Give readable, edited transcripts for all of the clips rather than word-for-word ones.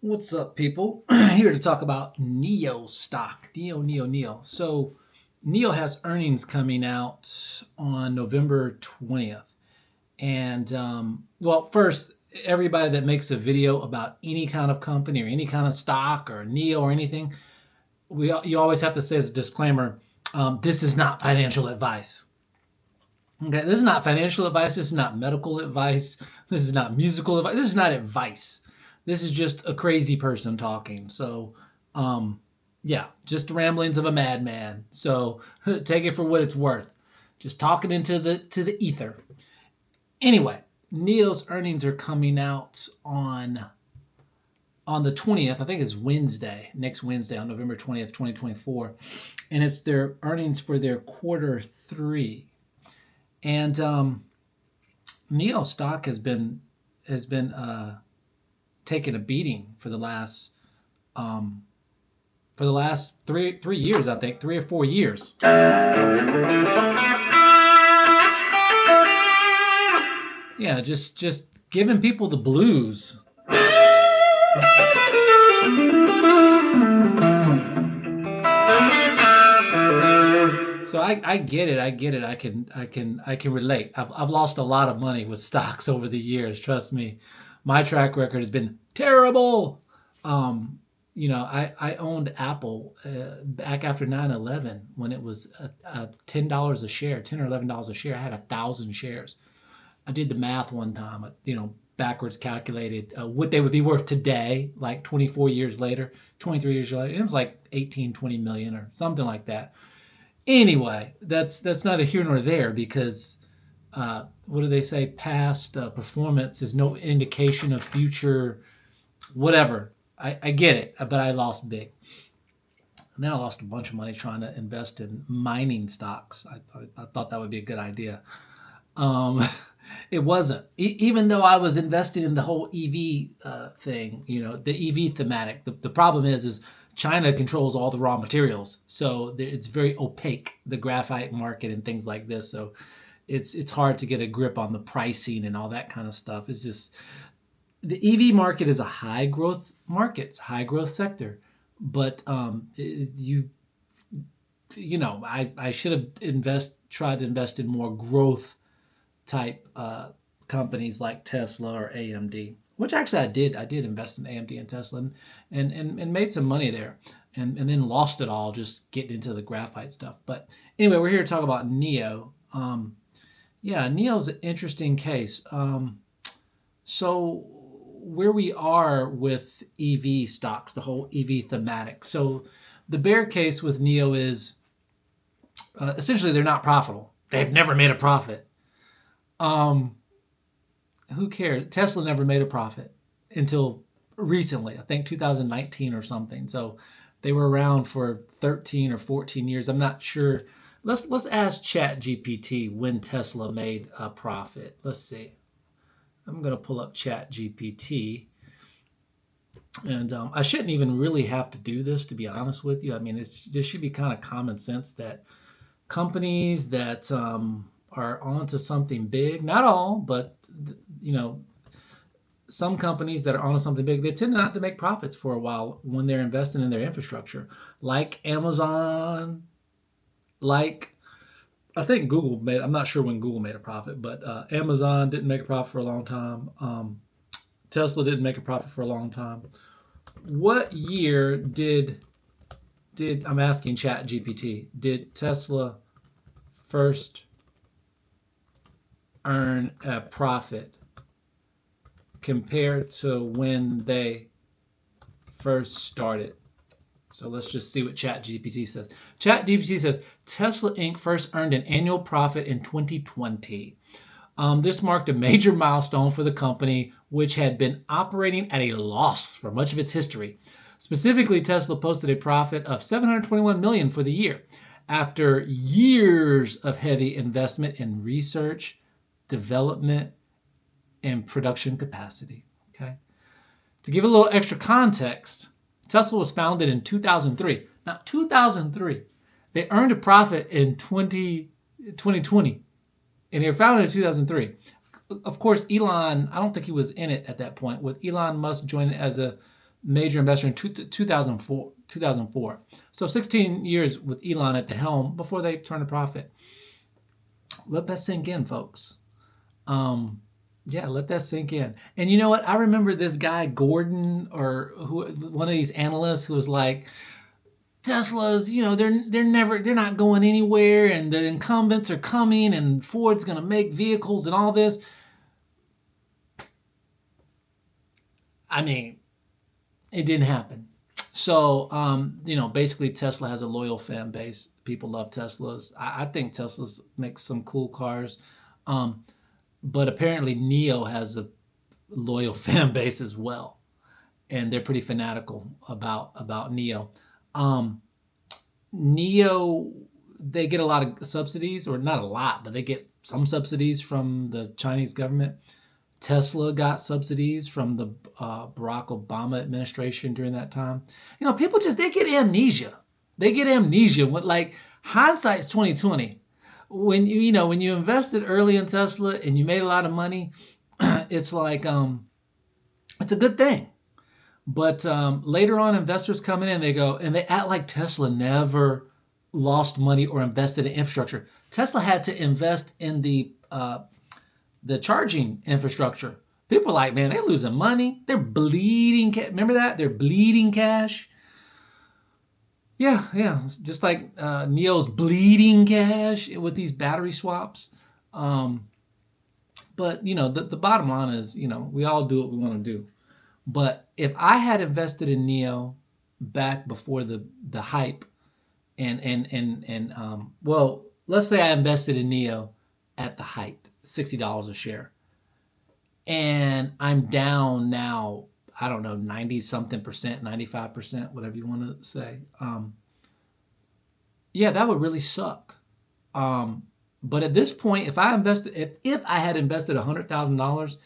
What's up, people? Here to talk about NIO stock. NIO. So, NIO has earnings coming out on November 20th. And, well, first, everybody that makes a video about any kind of company or any kind of stock or NIO or anything, you always have to say as a disclaimer, this is not financial advice. Okay, this is not financial advice. This is not medical advice. This is not musical advice. This is not advice. This is just a crazy person talking. So, yeah, just the ramblings of a madman. So take it for what it's worth. Just talking into the ether. Anyway, Neo's earnings are coming out on the 20th. I think it's Wednesday, next Wednesday on November 20th, 2024, and it's their earnings for their quarter three. And Neo stock has been taking a beating for the last 3 years, I think 3 or 4 years. Yeah, just giving people the blues. So I get it. I get it. I can relate. I've lost a lot of money with stocks over the years. Trust me, my track record has been terrible. I owned Apple back after 9/11 when it was $10 a share, $10 or $11 a share. I had 1,000 shares. I did the math one time. Backwards calculated what they would be worth today, like 24 years later, 23 years later. It was like 18, 20 million or something like that. Anyway, that's neither here nor there because what do they say? Past performance is no indication of future whatever. I get it, but I lost big. And then I lost a bunch of money trying to invest in mining stocks. I thought that would be a good idea. It wasn't. Even though I was investing in the whole EV thing, the EV thematic. The problem is China controls all the raw materials, so it's very opaque, the graphite market and things like this. So it's hard to get a grip on the pricing and all that kind of stuff. It's just the EV market is a high growth market, it's a high growth sector, but I should have tried to invest in more growth type companies like Tesla or AMD, which actually I did. I did invest in AMD and Tesla and made some money there and then lost it all just getting into the graphite stuff. But anyway, we're here to talk about NIO. NIO's an interesting case. So where we are with EV stocks, the whole EV thematic. So the bear case with NIO is essentially they're not profitable. They've never made a profit. Who cares? Tesla never made a profit until recently, I think 2019 or something. So they were around for 13 or 14 years. I'm not sure. Let's ask ChatGPT when Tesla made a profit. Let's see. I'm going to pull up ChatGPT. And I shouldn't even really have to do this, to be honest with you. I mean, this should be kind of common sense that companies that are onto something big, not all, but some companies that are onto something big, they tend not to make profits for a while when they're investing in their infrastructure, like Amazon, like I think Google made. I'm not sure when Google made a profit, but Amazon didn't make a profit for a long time. Tesla didn't make a profit for a long time. What year did I'm asking ChatGPT, did Tesla first earn a profit compared to when they first started? So let's just see what ChatGPT says. ChatGPT says Tesla Inc. first earned an annual profit in 2020. This marked a major milestone for the company, which had been operating at a loss for much of its history. Specifically, Tesla posted a profit of $721 million for the year after years of heavy investment in research, development, and production capacity. Okay. To give a little extra context, Tesla was founded in 2003. Now, 2003. They earned a profit in 2020, and they were founded in 2003. Of course, Elon, I don't think he was in it at that point, with Elon Musk joining as a major investor in 2004. 2004. So 16 years with Elon at the helm before they turned a profit. Let that sink in, folks. Yeah, let that sink in. And you know what? I remember this guy Gordon, or who, one of these analysts, who was like, Tesla's, they're not going anywhere, and the incumbents are coming, and Ford's going to make vehicles and all this. I mean, it didn't happen. So, basically, Tesla has a loyal fan base. People love Teslas. I think Teslas make some cool cars. But apparently, NIO has a loyal fan base as well. And they're pretty fanatical about NIO. NIO, they get a lot of subsidies, or not a lot, but they get some subsidies from the Chinese government. Tesla got subsidies from the Barack Obama administration during that time. People they get amnesia. They get amnesia when, like, hindsight's 2020. When you invested early in Tesla and you made a lot of money, it's like it's a good thing. But later on, investors come in and they go and they act like Tesla never lost money or invested in infrastructure. Tesla had to invest in the charging infrastructure. People are like, man, they're losing money. They're bleeding. Remember that? They're bleeding cash. Yeah. Just like NIO's bleeding cash with these battery swaps. But the bottom line is, we all do what we want to do. But if I had invested in NIO back before the hype, well, let's say I invested in NIO at the height, $60 a share, and I'm down now, I don't know, 90 something percent, 95%, whatever you want to say. Yeah, that would really suck. But at this point, if I had invested $100,000,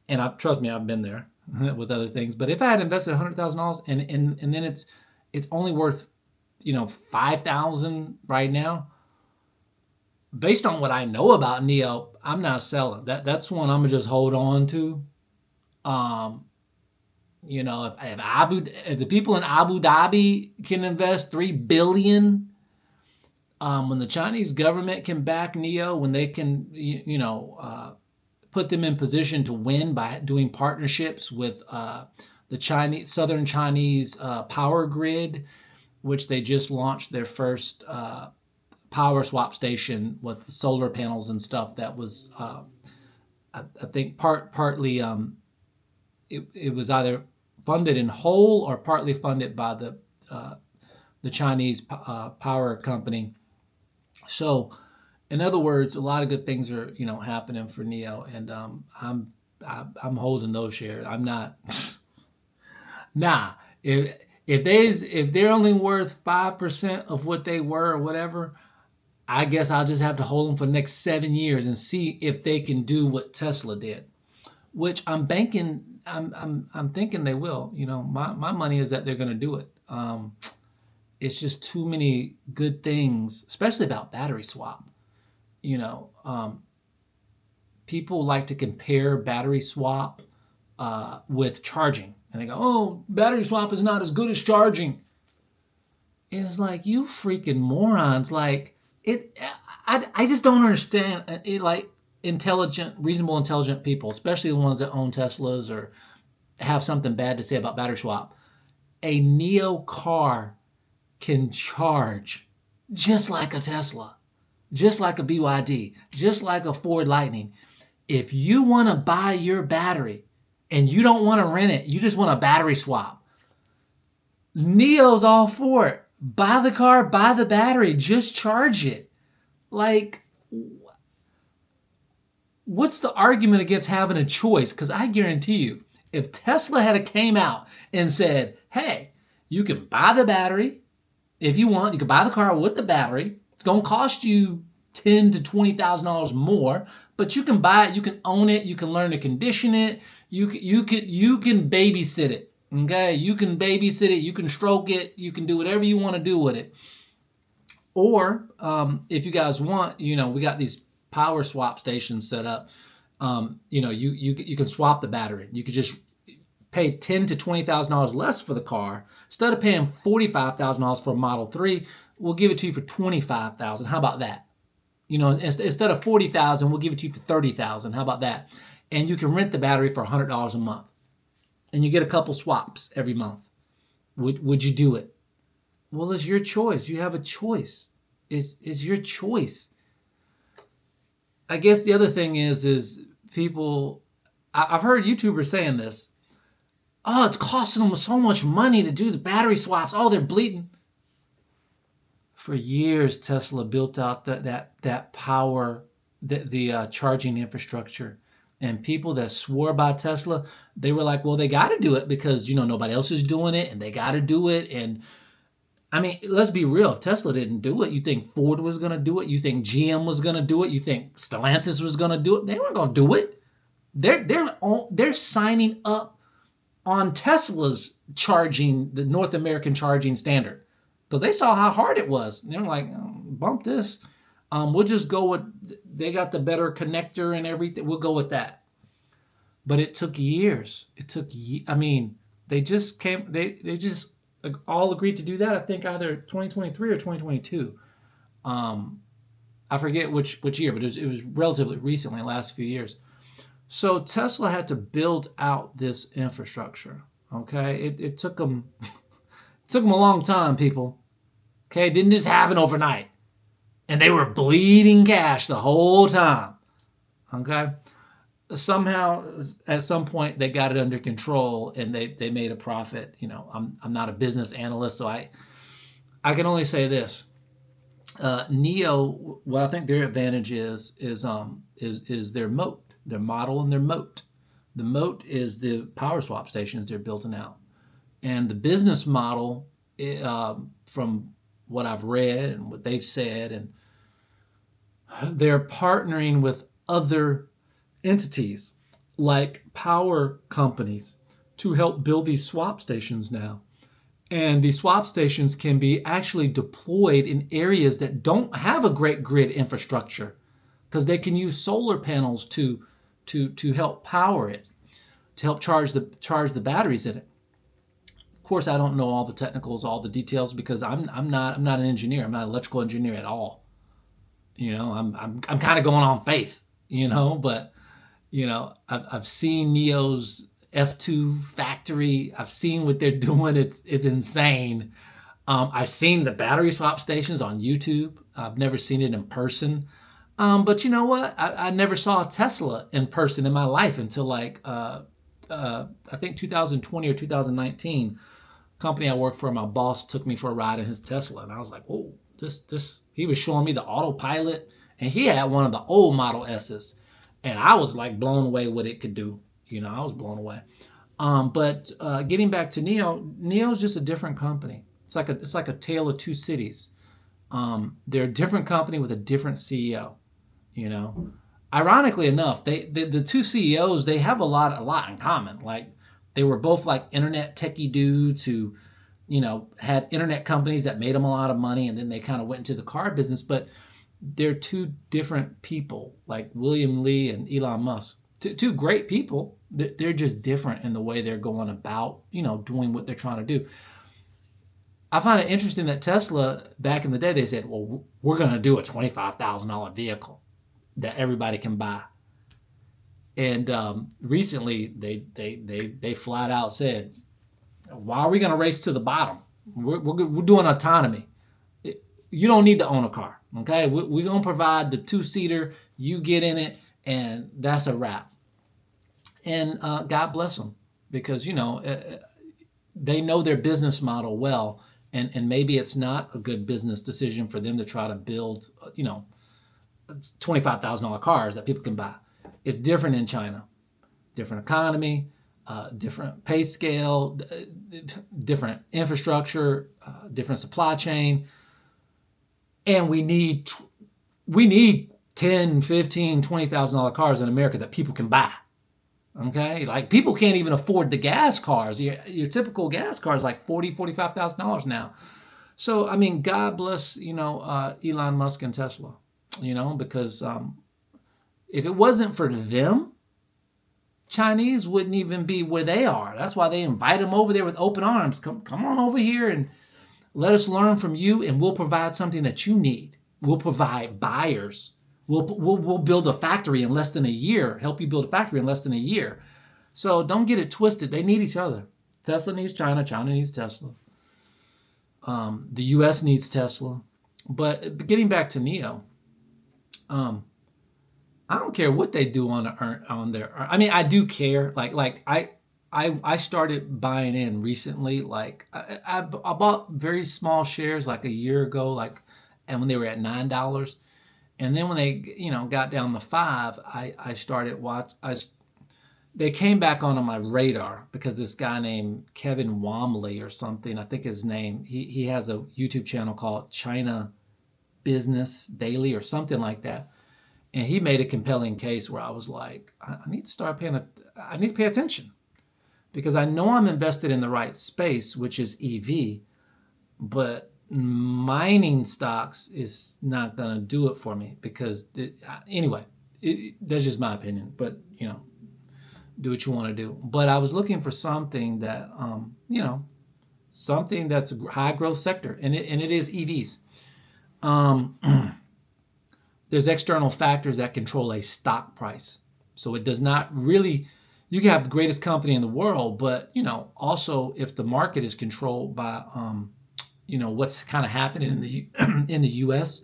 and trust me, I've been there with other things, but if I had invested $100,000 and then it's only worth $5,000 right now, based on what I know about NIO, I'm not selling. That's one I'm gonna just hold on to. If the people in Abu Dhabi can invest $3 billion, when the Chinese government can back NIO, when they can put them in position to win by doing partnerships with the Southern Chinese power grid, which they just launched their first power swap station with solar panels and stuff. That was, I think, partly it was either funded in whole or partly funded by the Chinese power company. So, in other words, a lot of good things are happening for NIO, and I'm holding those shares. I'm not. Nah, if they're only worth 5% of what they were or whatever, I guess I'll just have to hold them for the next 7 years and see if they can do what Tesla did, which I'm banking. I'm thinking they will. My money is that they're going to do it. It's just too many good things, especially about battery swap. People like to compare battery swap with charging, and they go, "Oh, battery swap is not as good as charging." And it's like, you freaking morons! Like it, I just don't understand it. Like reasonable, intelligent people, especially the ones that own Teslas or have something bad to say about battery swap. A NIO car can charge just like a Tesla, just like a BYD, just like a Ford Lightning. If you want to buy your battery and you don't want to rent it, you just want a battery swap, NIO's all for it. Buy the car, buy the battery, just charge it. Like, what's the argument against having a choice? Because I guarantee you, if Tesla had came out and said, hey, you can buy the battery if you want, you can buy the car with the battery. It's going to cost you $10,000 to $20,000 more, but you can buy it, you can own it, you can learn to condition it, you can babysit it. Okay, you can babysit it, you can stroke it, you can do whatever you want to do with it. Or if you guys want, we got these power swap stations set up. You can swap the battery. You could just pay $10,000 to $20,000 less for the car. Instead of paying $45,000 for a Model 3, we'll give it to you for $25,000. How about that? You know, instead of $40,000, we'll give it to you for $30,000. How about that? And you can rent the battery for $100 a month, and you get a couple swaps every month. Would you do it? Well, it's your choice. You have a choice. It's your choice. I guess the other thing is people. I've heard YouTubers saying this. Oh, it's costing them so much money to do the battery swaps. Oh, they're bleeding. For years, Tesla built out that power, the charging infrastructure, and people that swore by Tesla, they were like, well, they got to do it because nobody else is doing it, and they got to do it. And I mean, let's be real. If Tesla didn't do it, you think Ford was going to do it? You think GM was going to do it? You think Stellantis was going to do it? They weren't going to do it. They're signing up on Tesla's charging, the North American charging standard, because they saw how hard it was. And they were like, bump this. We'll just go with, they got the better connector and everything. We'll go with that. But it took years. They just all agreed to do that. I think either 2023 or 2022. I forget which year, but it was relatively recently, the last few years. So Tesla had to build out this infrastructure. Okay, it took them a long time, people. Okay, it didn't just happen overnight, and they were bleeding cash the whole time. Okay, somehow at some point they got it under control and they made a profit. I'm not a business analyst, so I can only say this. NIO, what I think their advantage is their moat. Their model and their moat. The moat is the power swap stations they're building out. And the business model, from what I've read and what they've said, and they're partnering with other entities like power companies to help build these swap stations now. And these swap stations can be actually deployed in areas that don't have a great grid infrastructure, because they can use solar panels to help power it, to help charge the batteries in it. Of course, I don't know all the technicals, all the details, because I'm not an engineer. I'm not an electrical engineer at all. I'm kind of going on faith. But I've seen NIO's F2 factory. I've seen what they're doing. It's insane. I've seen the battery swap stations on YouTube. I've never seen it in person. But you know what? I never saw a Tesla in person in my life until I think 2020 or 2019. Company I worked for, my boss took me for a ride in his Tesla, and I was like, whoa, this. He was showing me the autopilot, and he had one of the old Model S's, and I was like blown away what it could do. I was blown away. But getting back to NIO's just a different company. It's like a tale of two cities. They're a different company with a different CEO. Ironically enough, the two CEOs, they have a lot in common. Like, they were both like internet techie dudes who, had internet companies that made them a lot of money, and then they kind of went into the car business. But they're two different people, like William Lee and Elon Musk. Two great people. They're just different in the way they're going about, doing what they're trying to do. I find it interesting that Tesla, back in the day, they said, well, we're going to do a $25,000 vehicle that everybody can buy. And recently, they flat out said, why are we going to race to the bottom? We're doing autonomy. You don't need to own a car, okay? We're going to provide the two-seater. You get in it, and that's a wrap. And God bless them, because, they know their business model well, and maybe it's not a good business decision for them to try to build, $25,000 cars that people can buy. It's different in China. Different economy, different pay scale, different infrastructure, different supply chain. And we need 10, 15, $20,000 cars in America that people can buy. Okay? Like, people can't even afford the gas cars. Your typical gas car is like $40,000, $45,000 now. So, God bless, Elon Musk and Tesla, because if it wasn't for them, Chinese wouldn't even be where they are. That's why they invite them over there with open arms. Come on over here and let us learn from you, and we'll provide something that you need. We'll provide buyers. We'll build a factory in less than a year, help you build a factory in less than a year. So don't get it twisted. They need each other. Tesla needs China. China needs Tesla. The U.S. needs Tesla. But getting back to NIO, I don't care what they do on their. I mean, I do care. I started buying in recently. I bought very small shares like a year ago, and when they were at $9, and then when they got down to 5, I started watch. They came back onto my radar because this guy named Kevin Womley or something, I think his name. He has a YouTube channel called China Business Daily or something like that. And he made a compelling case where I was like, I need to start I need to pay attention because I know I'm invested in the right space, which is EV, but mining stocks is not going to do it for me because anyway, that's just my opinion, but do what you want to do. But I was looking for something that, something that's a high growth sector, and it is EVs. There's external factors that control a stock price. So it does not really, you can have the greatest company in the world, but also if the market is controlled by what's kind of happening in the in the US,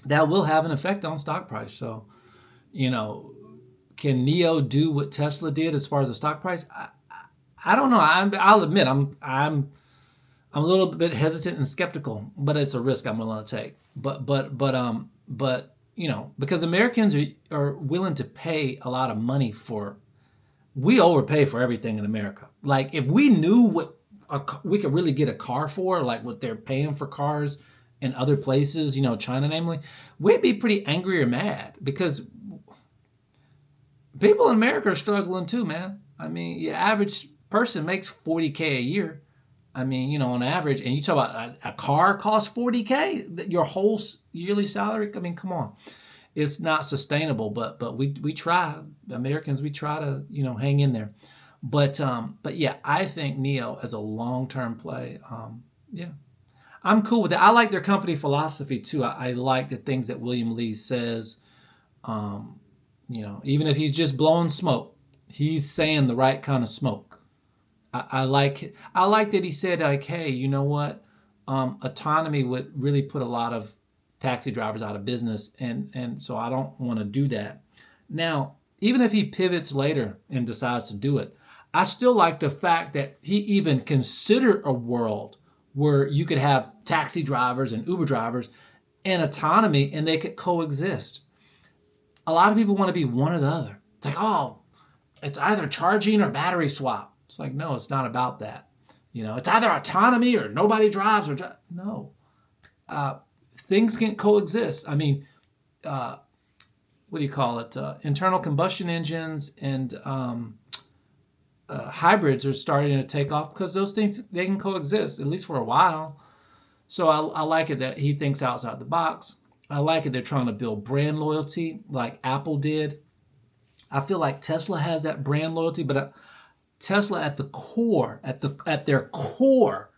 that will have an effect on stock price. So, can NIO do what Tesla did as far as the stock price? I don't know. I'll admit I'm a little bit hesitant and skeptical, but it's a risk I'm willing to take. But because Americans are willing to pay a lot of money we overpay for everything in America. Like if we knew what we could really get a car for, like what they're paying for cars in other places, China namely, we'd be pretty angry or mad because people in America are struggling too, man. I mean, your average person makes $40K a year. I mean, on average, and you talk about a car costs $40K, your whole yearly salary. I mean, come on, it's not sustainable. But we try, Americans, we try to hang in there. But yeah, I think NIO as a long-term play. Yeah, I'm cool with that. I like their company philosophy too. I like the things that William Lee says. Even if he's just blowing smoke, he's saying the right kind of smoke. I like that he said like, hey, you know what? Autonomy would really put a lot of taxi drivers out of business, and so I don't want to do that. Now, even if he pivots later and decides to do it, I still like the fact that he even considered a world where you could have taxi drivers and Uber drivers and autonomy, and they could coexist. A lot of people want to be one or the other. It's like, oh, it's either charging or battery swap. It's like, no, it's not about that. It's either autonomy or nobody drives no. Things can coexist. I mean, what do you call it? Internal combustion engines and hybrids are starting to take off because those things, they can coexist, at least for a while. So I like it that he thinks outside the box. I like it they're trying to build brand loyalty like Apple did. I feel like Tesla has that brand loyalty, but Tesla at the core, at their core,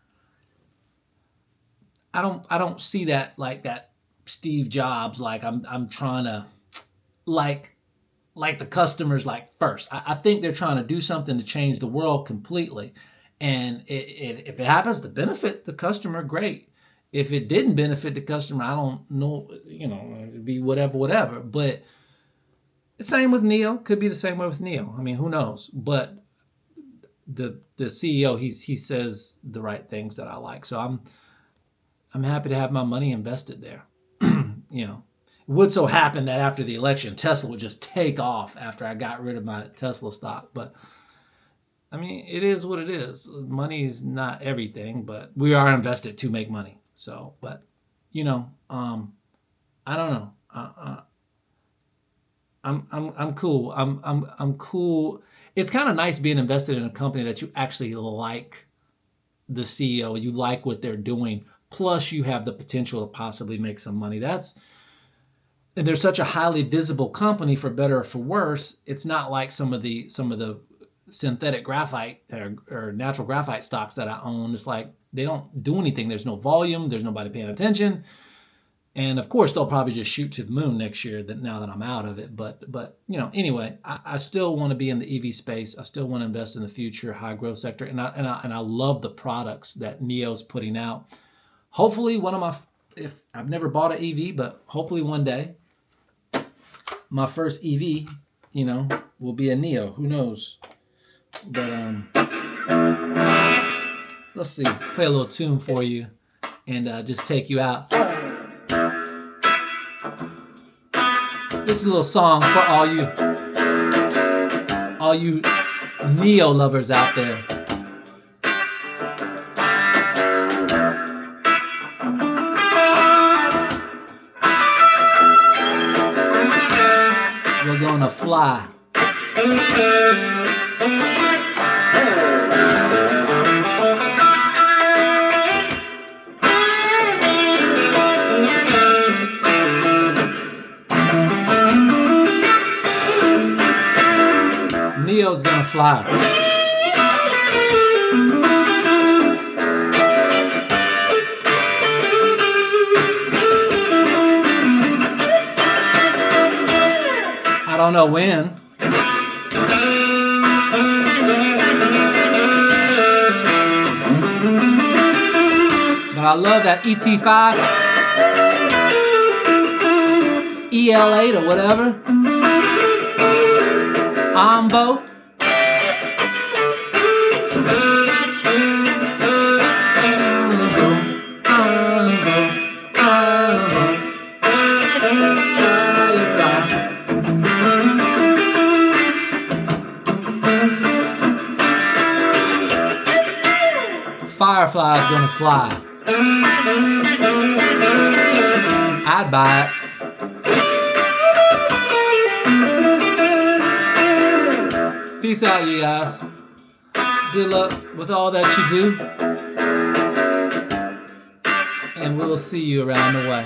I don't see that like that Steve Jobs, like I'm trying to like the customers like first. I think they're trying to do something to change the world completely. And if it happens to benefit the customer, great. If it didn't benefit the customer, I don't know, it'd be whatever. But same with NIO, could be the same way with NIO. I mean, who knows? But the CEO, he says the right things that I like. So I'm happy to have my money invested there. It would so happen that after the election, Tesla would just take off after I got rid of my Tesla stock. But I mean, it is what it is. Money is not everything, but we are invested to make money. So, but I don't know. I'm cool. I'm cool. It's kind of nice being invested in a company that you actually like the CEO, you like what they're doing, plus you have the potential to possibly make some money. and they're such a highly visible company, for better or for worse. It's not like some of the synthetic graphite or natural graphite stocks that I own. It's like they don't do anything. There's no volume. There's nobody paying attention. And of course, they'll probably just shoot to the moon next year. That now that I'm out of it, but anyway, I still want to be in the EV space. I still want to invest in the future high growth sector, and I love the products that NIO's putting out. Hopefully, if I've never bought an EV, but hopefully one day, my first EV, will be a NIO. Who knows? But let's see. Play a little tune for you, and just take you out. This is a little song for all you NIO lovers out there. We're gonna fly. NIO's gonna fly. I don't know when. But I love that ET5, EL8 or whatever. Ambo. Firefly's gonna fly. I'd buy it. Peace out, you guys. Good luck with all that you do. And we'll see you around the way.